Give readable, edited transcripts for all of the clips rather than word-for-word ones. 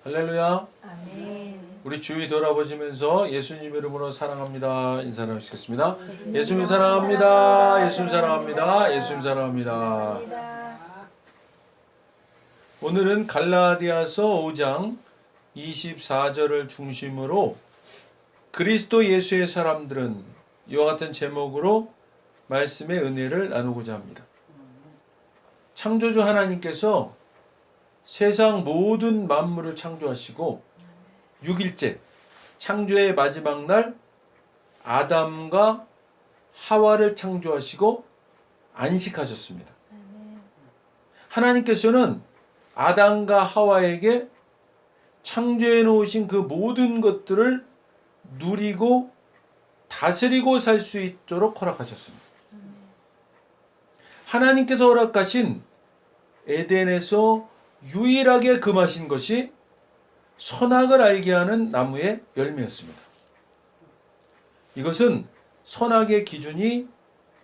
할렐루야. 아멘. 우리 주위 돌아보시면서 예수님 이름으로 사랑합니다 인사 나누시겠습니다. 예수님 사랑합니다. 예수님 사랑합니다. 예수님 사랑합니다. 오늘은 갈라디아서 5장 24절을 중심으로 그리스도 예수의 사람들은 이와 같은 제목으로 말씀의 은혜를 나누고자 합니다. 창조주 하나님께서 세상 모든 만물을 창조하시고 6일째 창조의 마지막 날 아담과 하와를 창조하시고 안식하셨습니다. 하나님께서는 아담과 하와에게 창조해 놓으신 그 모든 것들을 누리고 다스리고 살 수 있도록 허락하셨습니다. 하나님께서 허락하신 에덴에서 유일하게 금하신 것이 선악을 알게 하는 나무의 열매였습니다. 이것은 선악의 기준이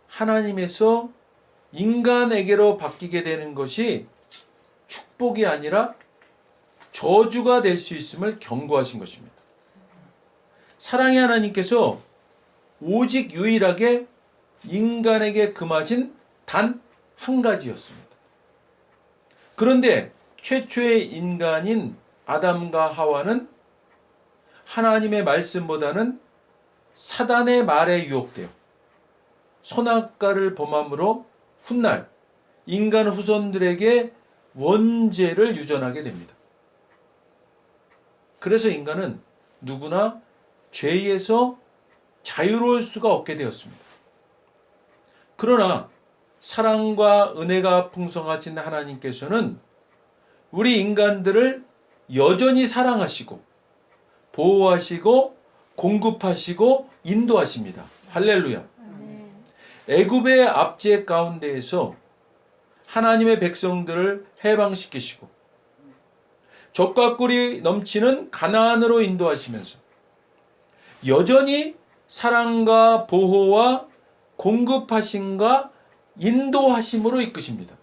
하나님에서 인간에게로 바뀌게 되는 것이 축복이 아니라 저주가 될 수 있음을 경고하신 것입니다. 사랑의 하나님께서 오직 유일하게 인간에게 금하신 단 한 가지였습니다. 그런데 최초의 인간인 아담과 하와는 하나님의 말씀보다는 사단의 말에 유혹되어 선악과를 범함으로 훗날 인간 후손들에게 원죄를 유전하게 됩니다. 그래서 인간은 누구나 죄에서 자유로울 수가 없게 되었습니다. 그러나 사랑과 은혜가 풍성하신 하나님께서는 우리 인간들을 여전히 사랑하시고 보호하시고 공급하시고 인도하십니다. 할렐루야. 애굽의 압제 가운데에서 하나님의 백성들을 해방시키시고 젖과 꿀이 넘치는 가나안으로 인도하시면서 여전히 사랑과 보호와 공급하심과 인도하심으로 이끄십니다.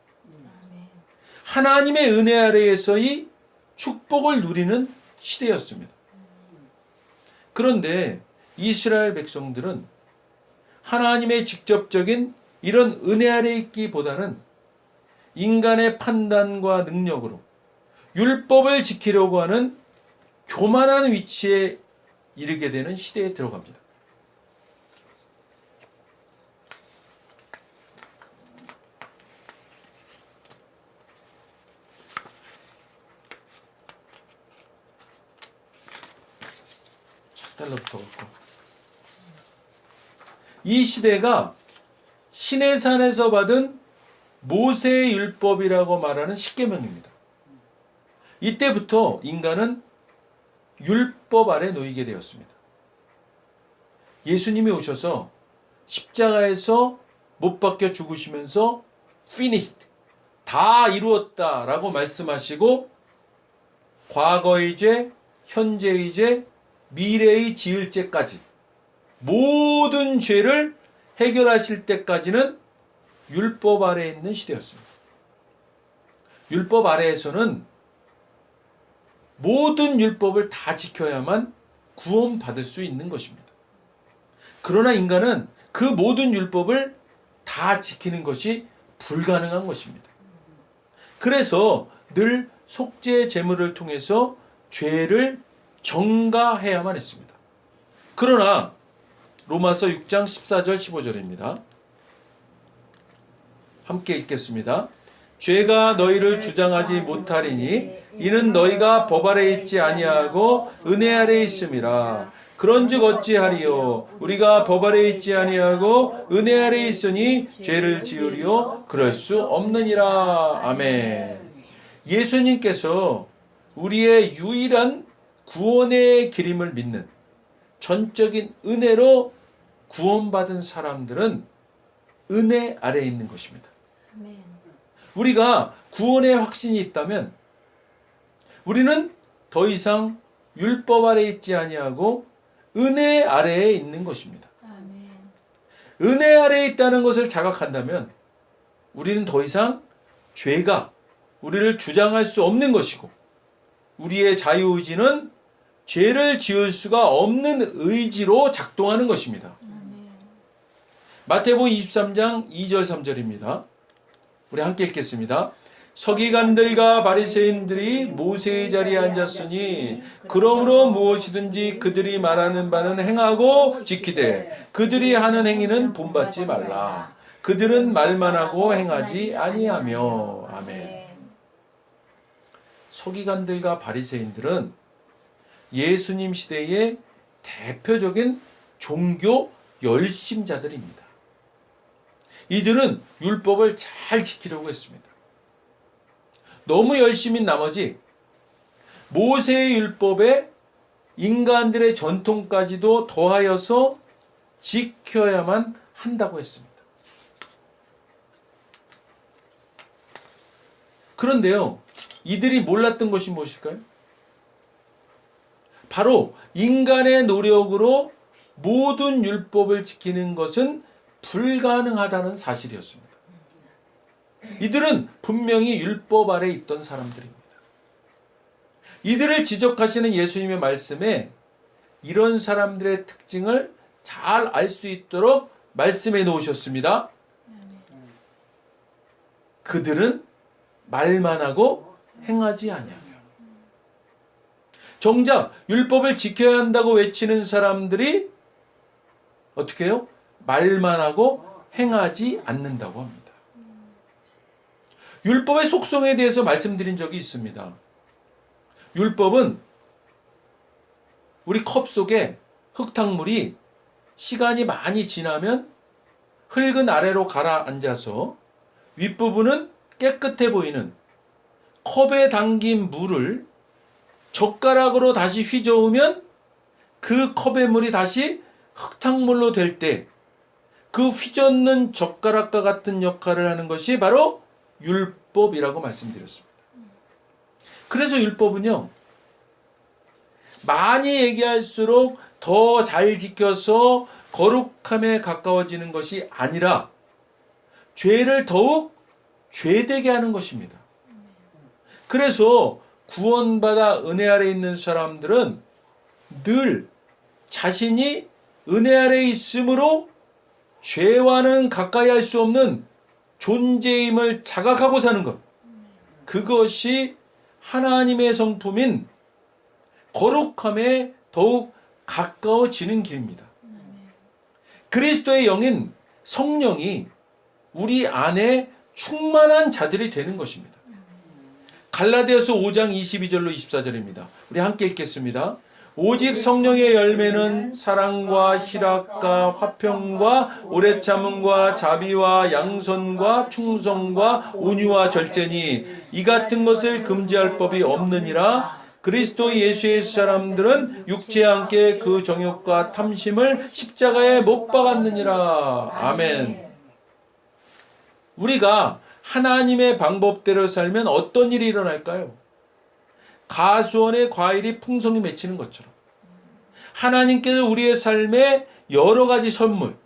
하나님의 은혜 아래에서의 축복을 누리는 시대였습니다. 그런데 이스라엘 백성들은 하나님의 직접적인 이런 은혜 아래에 있기보다는 인간의 판단과 능력으로 율법을 지키려고 하는 교만한 위치에 이르게 되는 시대에 들어갑니다. 달러부터 갖고. 이 시대가 시내산에서 받은 모세의 율법이라고 말하는 십계명입니다. 이때부터 인간은 율법 아래 놓이게 되었습니다. 예수님이 오셔서 십자가에서 못 박혀 죽으시면서 finished, 다 이루었다라고 말씀하시고 과거의 죄, 현재의 죄, 미래의 지을 죄까지 모든 죄를 해결하실 때까지는 율법 아래에 있는 시대였습니다. 율법 아래에서는 모든 율법을 다 지켜야만 구원받을 수 있는 것입니다. 그러나 인간은 그 모든 율법을 다 지키는 것이 불가능한 것입니다. 그래서 늘 속죄 제물을 통해서 죄를 정가해야만 했습니다. 그러나 로마서 6장 14절 15절입니다. 함께 읽겠습니다. 죄가 너희를 주장하지 못하리니 이는 너희가 법 아래 있지 아니하고 은혜 아래 있음이라. 그런즉 어찌하리요 우리가 법 아래 있지 아니하고 은혜 아래 있으니 죄를 지으리요 그럴 수 없느니라. 아멘. 예수님께서 우리의 유일한 구원의 길임을 믿는 전적인 은혜로 구원받은 사람들은 은혜 아래에 있는 것입니다. 아멘. 우리가 구원의 확신이 있다면 우리는 더 이상 율법 아래에 있지 아니하고 은혜 아래에 있는 것입니다. 아멘. 은혜 아래에 있다는 것을 자각한다면 우리는 더 이상 죄가 우리를 주장할 수 없는 것이고 우리의 자유의지는 죄를 지을 수가 없는 의지로 작동하는 것입니다. 마태복음 23장 2절 3절입니다. 우리 함께 읽겠습니다. 서기관들과 바리새인들이 모세의 자리에 앉았으니 그러므로 무엇이든지 그들이 말하는 바는 행하고 지키되 그들이 하는 행위는 본받지 말라. 그들은 말만 하고 행하지 아니하며. 아멘. 서기관들과 바리새인들은 예수님 시대의 대표적인 종교 열심자들입니다. 이들은 율법을 잘 지키려고 했습니다. 너무 열심인 나머지 모세의 율법에 인간들의 전통까지도 더하여서 지켜야만 한다고 했습니다. 그런데요, 이들이 몰랐던 것이 무엇일까요? 바로 인간의 노력으로 모든 율법을 지키는 것은 불가능하다는 사실이었습니다. 이들은 분명히 율법 아래 있던 사람들입니다. 이들을 지적하시는 예수님의 말씀에 이런 사람들의 특징을 잘 알 수 있도록 말씀해 놓으셨습니다. 그들은 말만 하고 행하지 아니하며. 정작 율법을 지켜야 한다고 외치는 사람들이 어떻게 해요? 말만 하고 행하지 않는다고 합니다. 율법의 속성에 대해서 말씀드린 적이 있습니다. 율법은 우리 컵 속에 흙탕물이 시간이 많이 지나면 흙은 아래로 가라앉아서 윗부분은 깨끗해 보이는 컵에 담긴 물을 젓가락으로 다시 휘저으면 그 컵의 물이 다시 흙탕물로 될 때 그 휘젓는 젓가락과 같은 역할을 하는 것이 바로 율법이라고 말씀드렸습니다. 그래서 율법은요, 많이 얘기할수록 더 잘 지켜서 거룩함에 가까워지는 것이 아니라 죄를 더욱 죄되게 하는 것입니다. 그래서 구원받아 은혜 아래 있는 사람들은 늘 자신이 은혜 아래 있으므로 죄와는 가까이 할 수 없는 존재임을 자각하고 사는 것. 그것이 하나님의 성품인 거룩함에 더욱 가까워지는 길입니다. 그리스도의 영인 성령이 우리 안에 충만한 자들이 되는 것입니다. 갈라디아서 5장 22절로 24절입니다. 우리 함께 읽겠습니다. 오직 성령의 열매는 사랑과 희락과 화평과 오래 참음과 자비와 양선과 충성과 온유와 절제니 이 같은 것을 금지할 법이 없느니라. 그리스도 예수의 사람들은 육체에 함께 그 정욕과 탐심을 십자가에 못 박았느니라. 아멘. 우리가 하나님의 방법대로 살면 어떤 일이 일어날까요? 가수원의 과일이 풍성히 맺히는 것처럼 하나님께서 우리의 삶에 여러 가지 선물,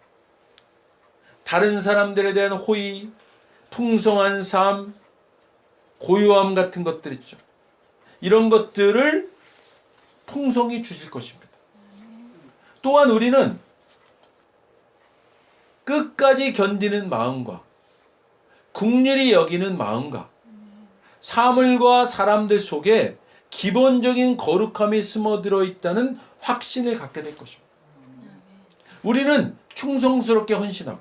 다른 사람들에 대한 호의, 풍성한 삶, 고요함 같은 것들 있죠. 이런 것들을 풍성히 주실 것입니다. 또한 우리는 끝까지 견디는 마음과 긍휼히 여기는 마음과 사물과 사람들 속에 기본적인 거룩함이 스며들어 있다는 확신을 갖게 될 것입니다. 우리는 충성스럽게 헌신하고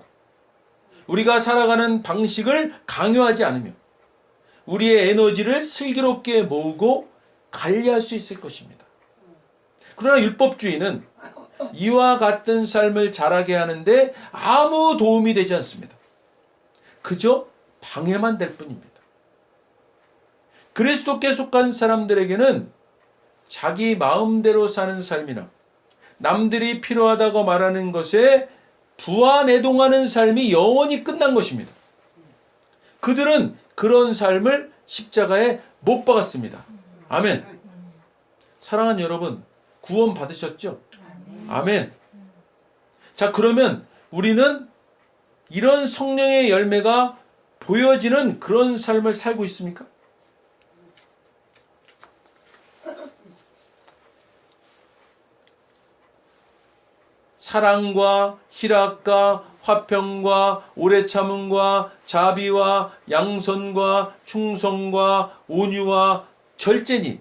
우리가 살아가는 방식을 강요하지 않으며 우리의 에너지를 슬기롭게 모으고 관리할 수 있을 것입니다. 그러나 율법주의는 이와 같은 삶을 자라게 하는데 아무 도움이 되지 않습니다. 그저 방해만 될 뿐입니다. 그리스도께 속한 사람들에게는 자기 마음대로 사는 삶이나 남들이 필요하다고 말하는 것에 부안해동하는 삶이 영원히 끝난 것입니다. 그들은 그런 삶을 십자가에 못 박았습니다. 아멘. 사랑하는 여러분, 구원 받으셨죠? 아멘. 자, 그러면 우리는 이런 성령의 열매가 보여지는 그런 삶을 살고 있습니까? 사랑과 희락과 화평과 오래 참음과 자비와 양선과 충성과 온유와 절제니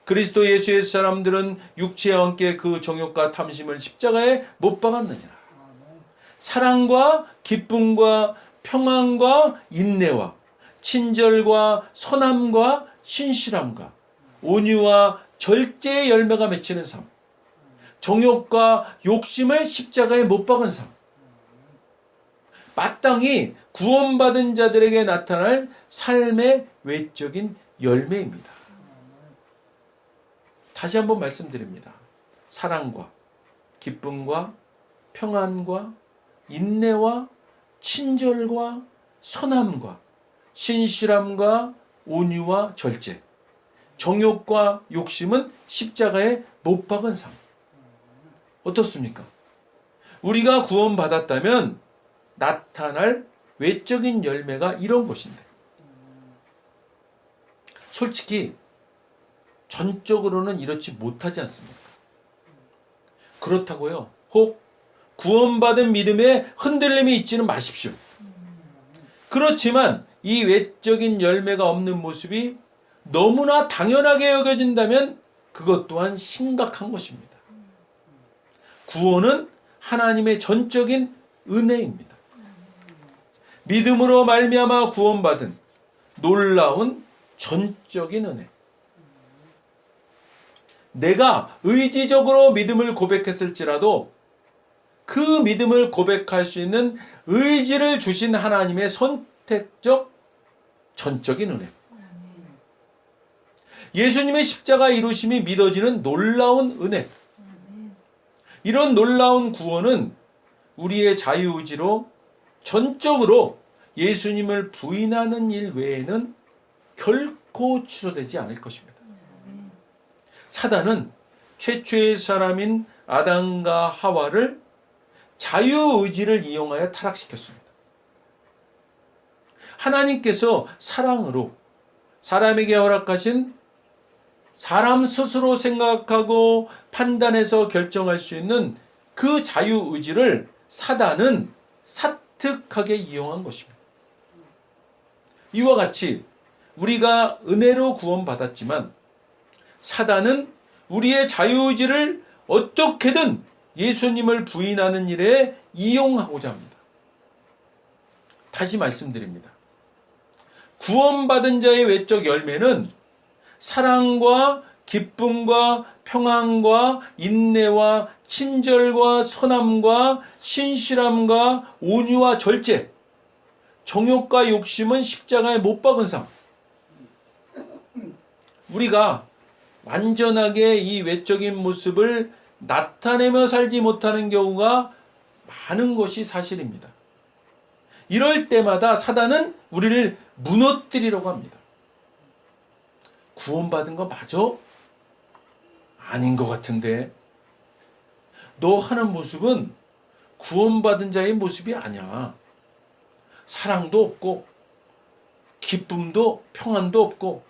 그리스도 예수의 사람들은 육체와 함께 그 정욕과 탐심을 십자가에 못 박았느니라. 사랑과 기쁨과 평안과 인내와 친절과 선함과 신실함과 온유와 절제의 열매가 맺히는 삶, 정욕과 욕심을 십자가에 못 박은 삶, 마땅히 구원받은 자들에게 나타날 삶의 외적인 열매입니다. 다시 한번 말씀드립니다. 사랑과 기쁨과 평안과 인내와 친절과 선함과 신실함과 온유와 절제, 정욕과 욕심은 십자가에 못 박은 삶. 어떻습니까? 우리가 구원받았다면 나타날 외적인 열매가 이런 것인데, 솔직히 전적으로는 이렇지 못하지 않습니까? 그렇다고요, 혹 구원받은 믿음에 흔들림이 있지는 마십시오. 그렇지만 이 외적인 열매가 없는 모습이 너무나 당연하게 여겨진다면 그것 또한 심각한 것입니다. 구원은 하나님의 전적인 은혜입니다. 믿음으로 말미암아 구원받은 놀라운 전적인 은혜. 내가 의지적으로 믿음을 고백했을지라도 그 믿음을 고백할 수 있는 의지를 주신 하나님의 선택적 전적인 은혜. 예수님의 십자가 이루심이 믿어지는 놀라운 은혜. 이런 놀라운 구원은 우리의 자유의지로 전적으로 예수님을 부인하는 일 외에는 결코 취소되지 않을 것입니다. 사단은 최초의 사람인 아담과 하와를 자유의지를 이용하여 타락시켰습니다. 하나님께서 사랑으로 사람에게 허락하신 사람 스스로 생각하고 판단해서 결정할 수 있는 그 자유의지를 사단은 사특하게 이용한 것입니다. 이와 같이 우리가 은혜로 구원받았지만 사단은 우리의 자유의지를 어떻게든 예수님을 부인하는 일에 이용하고자 합니다. 다시 말씀드립니다. 구원받은 자의 외적 열매는 사랑과 기쁨과 평안과 인내와 친절과 선함과 신실함과 온유와 절제, 정욕과 욕심은 십자가에 못 박은 삶. 우리가 완전하게 이 외적인 모습을 나타내며 살지 못하는 경우가 많은 것이 사실입니다. 이럴 때마다 사단은 우리를 무너뜨리려고 합니다. 구원받은 거 맞아? 아닌 것 같은데. 너 하는 모습은 구원받은 자의 모습이 아니야. 사랑도 없고 기쁨도 평안도 없고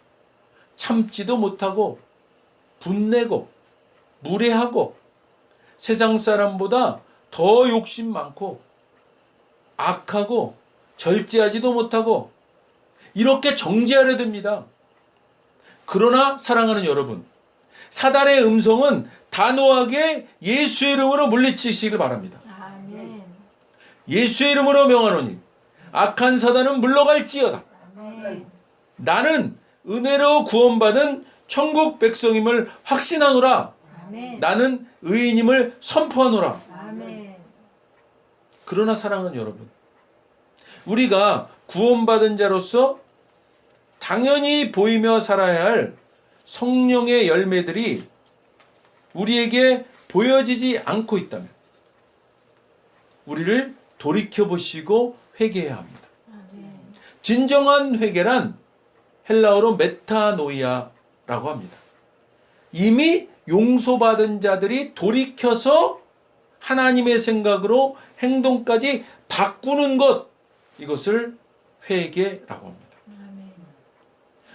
참지도 못하고 분내고 무례하고 세상 사람보다 더 욕심 많고 악하고 절제하지도 못하고 이렇게 정죄하려 듭니다. 그러나 사랑하는 여러분, 사단의 음성은 단호하게 예수의 이름으로 물리치시길 바랍니다. 아멘. 예수의 이름으로 명하노니 악한 사단은 물러갈지어다. 아멘. 나는 은혜로 구원받은 천국 백성임을 확신하노라. 아멘. 나는 의인임을 선포하노라. 아멘. 그러나 사랑하는 여러분, 우리가 구원받은 자로서 당연히 보이며 살아야 할 성령의 열매들이 우리에게 보여지지 않고 있다면 우리를 돌이켜보시고 회개해야 합니다. 아멘. 진정한 회개란 헬라어로 메타노이아라고 합니다. 이미 용서받은 자들이 돌이켜서 하나님의 생각으로 행동까지 바꾸는 것, 이것을 회개라고 합니다. 아멘.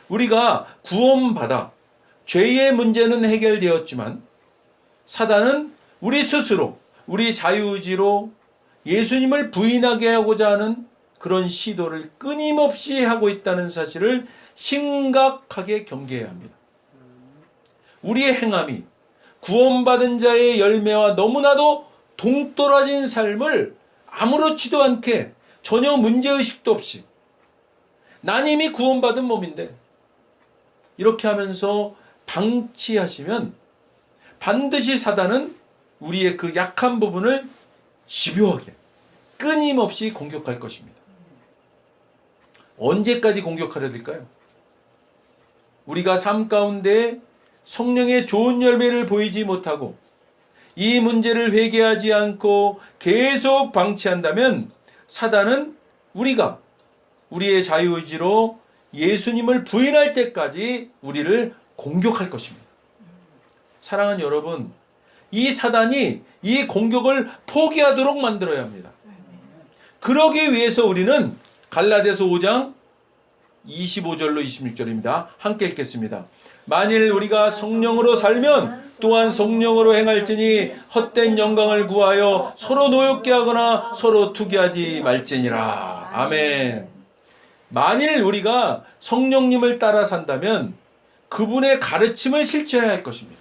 우리가 구원받아 죄의 문제는 해결되었지만 사단은 우리 스스로 우리 자유의지로 예수님을 부인하게 하고자 하는 그런 시도를 끊임없이 하고 있다는 사실을 심각하게 경계해야 합니다. 우리의 행함이 구원받은 자의 열매와 너무나도 동떨어진 삶을 아무렇지도 않게 전혀 문제의식도 없이 난 이미 구원받은 몸인데 이렇게 하면서 방치하시면 반드시 사단은 우리의 그 약한 부분을 집요하게 끊임없이 공격할 것입니다. 언제까지 공격하려 들까요? 우리가 삶 가운데 성령의 좋은 열매를 보이지 못하고 이 문제를 회개하지 않고 계속 방치한다면 사단은 우리가 우리의 자유의지로 예수님을 부인할 때까지 우리를 공격할 것입니다. 사랑하는 여러분, 이 사단이 이 공격을 포기하도록 만들어야 합니다. 그러기 위해서 우리는 갈라디아서 5장 25절로 26절입니다. 함께 읽겠습니다. 만일 우리가 성령으로 살면 또한 성령으로 행할지니 헛된 영광을 구하여 서로 노엽게 하거나 서로 투기하지 말지니라. 아멘. 만일 우리가 성령님을 따라 산다면 그분의 가르침을 실천해야 할 것입니다.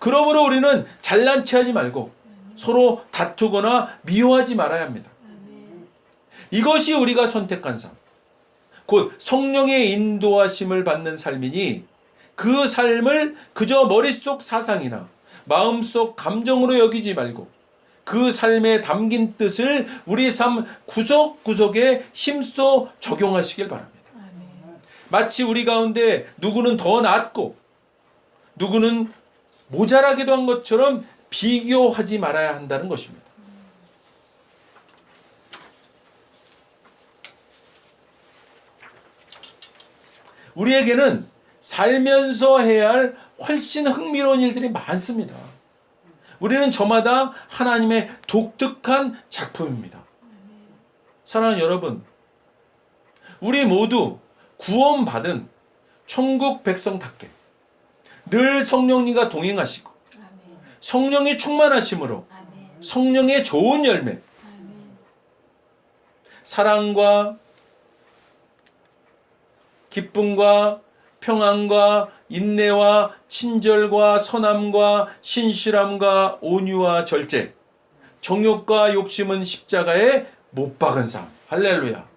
그러므로 우리는 잘난 체하지 말고 서로 다투거나 미워하지 말아야 합니다. 이것이 우리가 선택한 삶, 곧 성령의 인도하심을 받는 삶이니 그 삶을 그저 머릿속 사상이나 마음속 감정으로 여기지 말고 그 삶에 담긴 뜻을 우리 삶 구석구석에 힘써 적용하시길 바랍니다. 마치 우리 가운데 누구는 더 낫고 누구는 모자라기도 한 것처럼 비교하지 말아야 한다는 것입니다. 우리에게는 살면서 해야 할 훨씬 흥미로운 일들이 많습니다. 우리는 저마다 하나님의 독특한 작품입니다. 사랑하는 여러분, 우리 모두 구원받은 천국 백성답게 늘 성령님과 동행하시고 성령의 충만하심으로 성령의 좋은 열매, 사랑과 기쁨과 평안과 인내와 친절과 선함과 신실함과 온유와 절제, 정욕과 욕심은 십자가에 못 박은 삶. 할렐루야.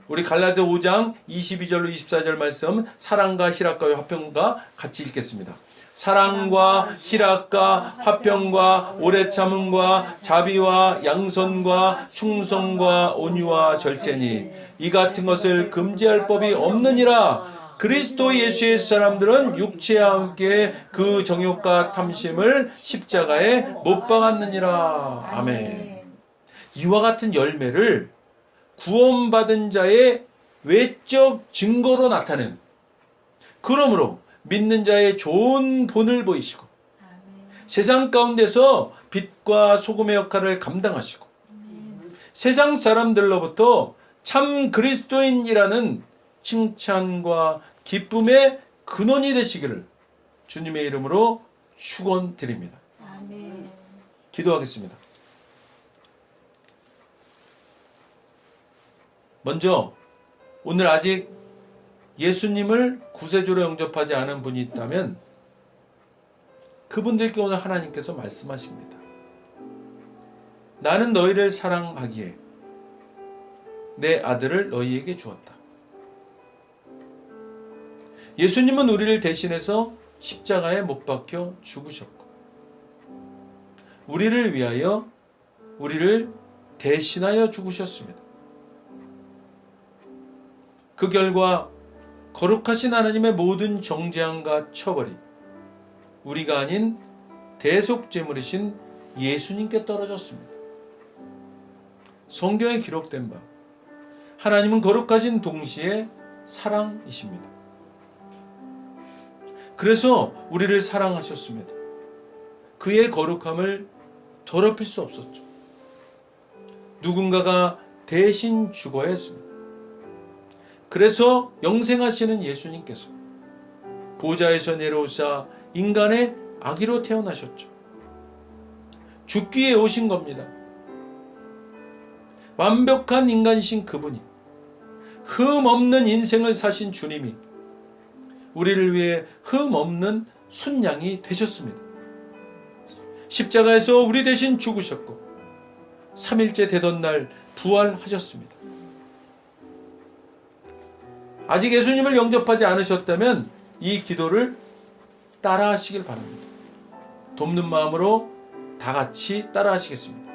우리 갈라디아 5장 22절로 24절 말씀, 사랑과 희락과 화평과 같이 읽겠습니다. 사랑과 희락과 화평과 오래 참음과 자비와 양선과 충성과 온유와 절제니 이 같은 것을 금지할 법이 없느니라. 그리스도 예수의 사람들은 육체와 함께 그 정욕과 탐심을 십자가에 못 박았느니라. 아멘. 이와 같은 열매를 구원받은 자의 외적 증거로 나타내는, 그러므로 믿는 자의 좋은 본을 보이시고 세상 가운데서 빛과 소금의 역할을 감당하시고 세상 사람들로부터 참 그리스도인이라는 칭찬과 기쁨의 근원이 되시기를 주님의 이름으로 축원드립니다. 기도하겠습니다. 먼저 오늘 아직 예수님을 구세주로 영접하지 않은 분이 있다면 그분들께 오늘 하나님께서 말씀하십니다. 나는 너희를 사랑하기에 내 아들을 너희에게 주었다. 예수님은 우리를 대신해서 십자가에 못 박혀 죽으셨고 우리를 위하여 우리를 대신하여 죽으셨습니다. 그 결과 거룩하신 하나님의 모든 정죄함과 처벌이 우리가 아닌 대속제물이신 예수님께 떨어졌습니다. 성경에 기록된 바 하나님은 거룩하신 동시에 사랑이십니다. 그래서 우리를 사랑하셨습니다. 그의 거룩함을 더럽힐 수 없었죠. 누군가가 대신 죽어야 했습니다. 그래서 영생하시는 예수님께서 보좌에서 내려오사 인간의 아기로 태어나셨죠. 죽기 위해 오신 겁니다. 완벽한 인간이신 그분이, 흠 없는 인생을 사신 주님이 우리를 위해 흠 없는 순양이 되셨습니다. 십자가에서 우리 대신 죽으셨고 3일째 되던 날 부활하셨습니다. 아직 예수님을 영접하지 않으셨다면 이 기도를 따라 하시길 바랍니다. 돕는 마음으로 다 같이 따라 하시겠습니다.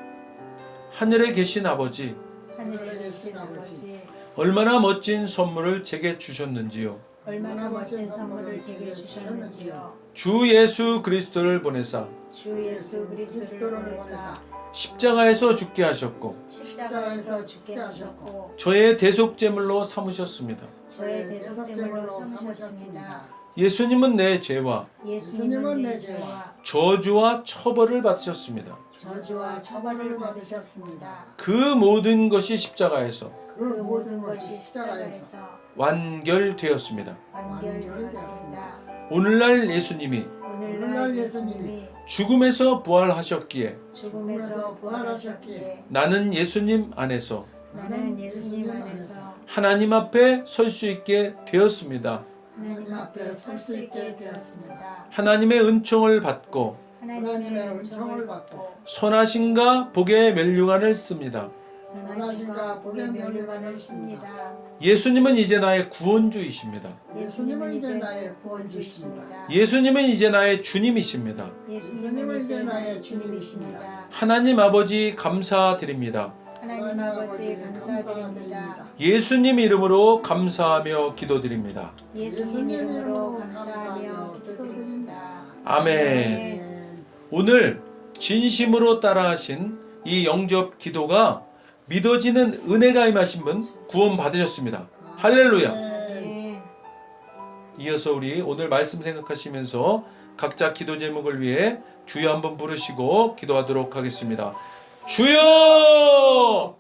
하늘에 계신 아버지, 하늘에 계신 아버지, 얼마나 멋진 선물을 제게 주셨는지요. 얼마나 멋진 선물을 제게 주셨는지요. 주 예수 그리스도를 보내사 주 예수 그리스도를 보내사 십자가에서 죽게 하셨고 십자가에서 죽게 하셨고 저의 대속제물로 삼으셨습니다. 저의 대속제물로 삼으셨습니다. 예수님은 내 죄와 예수님은 내 죄와 저주와 처벌을 받으셨습니다. 저주와 처벌을 받으셨습니다. 그 모든 것이 십자가에서 그 모든 것이 십자가에서 완결되었습니다. 완결되었습니다. 오늘날 예수님이 오늘날 예수님이 죽음에서 부활하셨기에 죽음에서 부활하셨기에 나는 예수님 안에서 나는 예수님 안에서 하나님 앞에 설 수 있게 되었습니다. 하나님 앞에 설 수 있게 되었습니다. 하나님의 은총을 받고 하나님의 은총을 받고 선하심과 복의 면류관을 씁니다. 선하심과 복의 면류관을 씁니다. 예수님은 이제 나의 구원주이십니다. 예수님은 이제 나의 구원주이십니다. 예수님은 이제 나의 주님이십니다. 예수님은 이제 나의 주님이십니다. 하나님 아버지 감사드립니다. 하나님 아버지 감사드립니다. 예수님 이름으로 감사하며 기도드립니다. 예수님 이름으로 감사하며 기도드립니다. 아멘. 오늘 진심으로 따라하신 이 영접 기도가 믿어지는 은혜가 임하신 분 구원 받으셨습니다. 할렐루야. 아멘. 이어서 우리 오늘 말씀 생각하시면서 각자 기도 제목을 위해 주여 한번 부르시고 기도하도록 하겠습니다. 주여!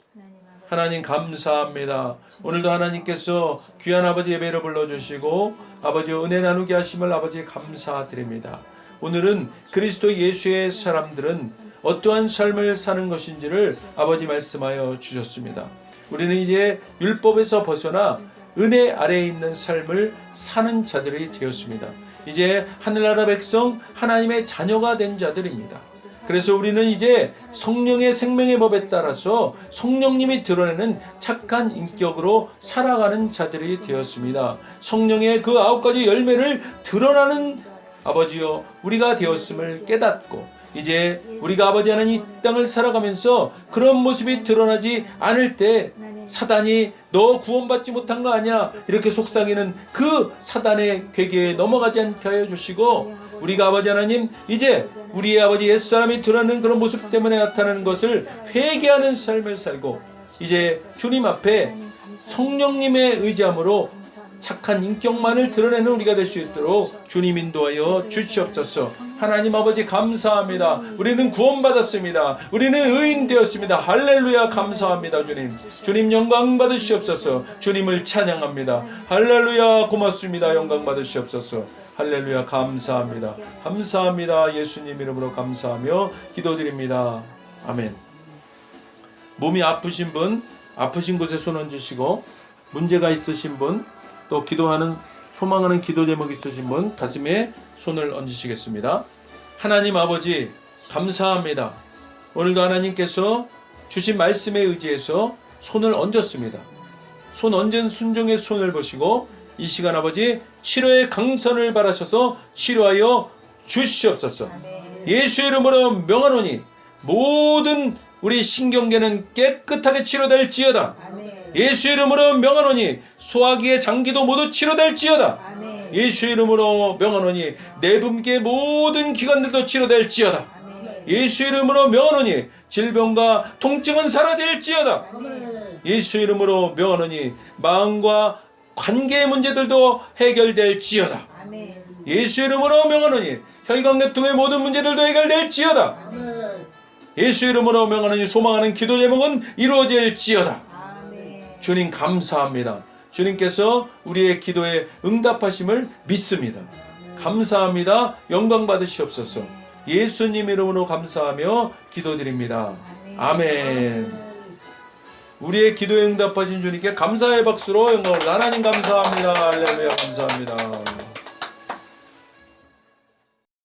하나님 감사합니다. 오늘도 하나님께서 귀한 아버지 예배를 불러주시고 아버지 은혜 나누게 하심을 아버지 감사드립니다. 오늘은 그리스도 예수의 사람들은 어떠한 삶을 사는 것인지를 아버지 말씀하여 주셨습니다. 우리는 이제 율법에서 벗어나 은혜 아래에 있는 삶을 사는 자들이 되었습니다. 이제 하늘나라 백성 하나님의 자녀가 된 자들입니다. 그래서 우리는 이제 성령의 생명의 법에 따라서 성령님이 드러내는 착한 인격으로 살아가는 자들이 되었습니다. 성령의 그 9가지 열매를 드러나는 아버지여 우리가 되었음을 깨닫고 이제 우리가 아버지 하나님 이 땅을 살아가면서 그런 모습이 드러나지 않을 때 사단이 너 구원받지 못한 거 아니야 이렇게 속삭이는 그 사단의 괴계에 넘어가지 않게 하여 주시고 우리가 아버지 하나님 이제 우리의 아버지 옛사람이 드러나는 그런 모습 때문에 나타나는 것을 회개하는 삶을 살고 이제 주님 앞에 성령님의 의지함으로 착한 인격만을 드러내는 우리가 될 수 있도록 주님 인도하여 주시옵소서. 하나님 아버지 감사합니다. 우리는 구원받았습니다. 우리는 의인 되었습니다. 할렐루야 감사합니다. 주님. 주님 영광 받으시옵소서. 주님을 찬양합니다. 할렐루야 고맙습니다. 영광 받으시옵소서. 할렐루야 감사합니다. 감사합니다. 예수님 이름으로 감사하며 기도드립니다. 아멘. 몸이 아프신 분, 아프신 곳에 손 얹으시고 문제가 있으신 분, 또 기도하는 소망하는 기도 제목 있으신 분 가슴에 손을 얹으시겠습니다. 하나님 아버지 감사합니다. 오늘도 하나님께서 주신 말씀에 의지해서 손을 얹었습니다. 손 얹은 순종의 손을 보시고 이 시간 아버지 치료의 강선을 바라셔서 치료하여 주시옵소서. 예수 이름으로 명하노니 모든 우리 신경계는 깨끗하게 치료될지어다. 예수 이름으로 명하노니 소화기의 장기도 모두 치료될지어다. 예수 이름으로 명하노니 내분기의 모든 기관들도 치료될지어다. 예수 이름으로 명하노니 질병과 통증은 사라질지어다. 예수 이름으로 명하노니 마음과 관계의 문제들도 해결될지어다. 예수 이름으로 명하노니 혈관계통의 모든 문제들도 해결될지어다. 예수 이름으로 명하노니 소망하는 기도 제목은 이루어질지어다. 주님 감사합니다. 주님께서 우리의 기도에 응답하심을 믿습니다. 감사합니다. 영광 받으시옵소서. 예수님 이름으로 감사하며 기도드립니다. 아멘. 우리의 기도에 응답하신 주님께 감사의 박수로 영광을 하나님 감사합니다. 할렐루야 감사합니다.